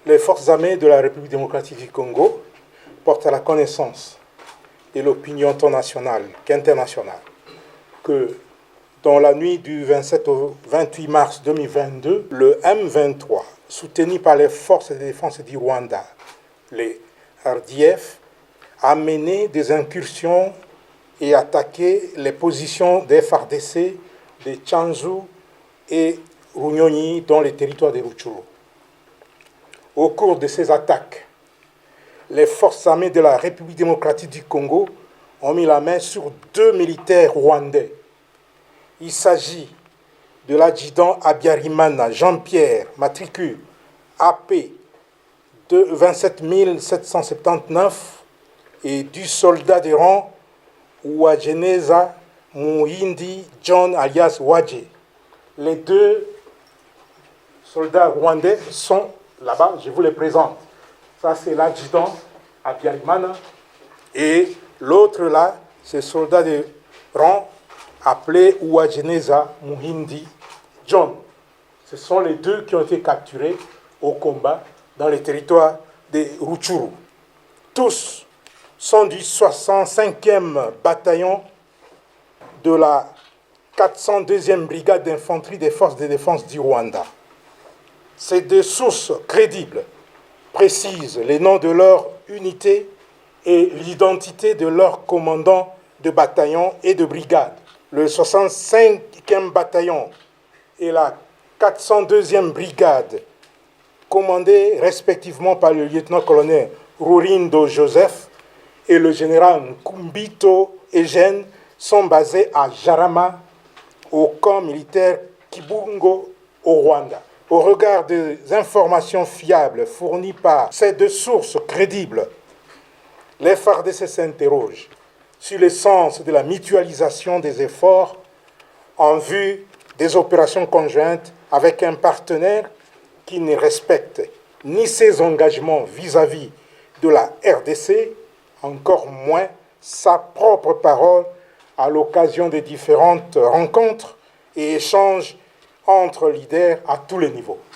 Les forces armées de la République démocratique du Congo portent à la connaissance de l'opinion tant nationale qu'internationale que dans la nuit du 27 au 28 mars 2022, le M23, soutenu par les forces de défense du Rwanda, les RDF, a mené des incursions et attaqué les positions des FARDC de Tchanzu et Runyonyi dans les territoires de Rutshuru. Au cours de ces attaques, les forces armées de la République démocratique du Congo ont mis la main sur 2 militaires rwandais. Il s'agit de l'adjudant Habyarimana Jean-Pierre, matricule AP de 27 779, et du soldat de rang Uwajeneza Muhindi John alias Wadje. Les 2 soldats rwandais sont là-bas, je vous les présente. Ça, c'est l'adjudant Habyarimana. Et l'autre là, c'est le soldat de rang appelé Uwajeneza Muhindi John. Ce sont les 2 qui ont été capturés au combat dans les territoires de Rutshuru. Tous sont du 65e bataillon de la 402e brigade d'infanterie des forces de défense du Rwanda. Ces 2 sources crédibles précisent les noms de leur unité et l'identité de leurs commandants de bataillon et de brigade. Le 65e bataillon et la 402e brigade, commandés respectivement par le lieutenant-colonel Rurindo Joseph et le général Nkumbito Eugène, sont basés à Jarama, au camp militaire Kibungo, au Rwanda. Au regard des informations fiables fournies par ces 2 sources crédibles, les FARDC s'interrogent sur le sens de la mutualisation des efforts en vue des opérations conjointes avec un partenaire qui ne respecte ni ses engagements vis-à-vis de la RDC, encore moins sa propre parole à l'occasion des différentes rencontres et échanges entre leaders à tous les niveaux.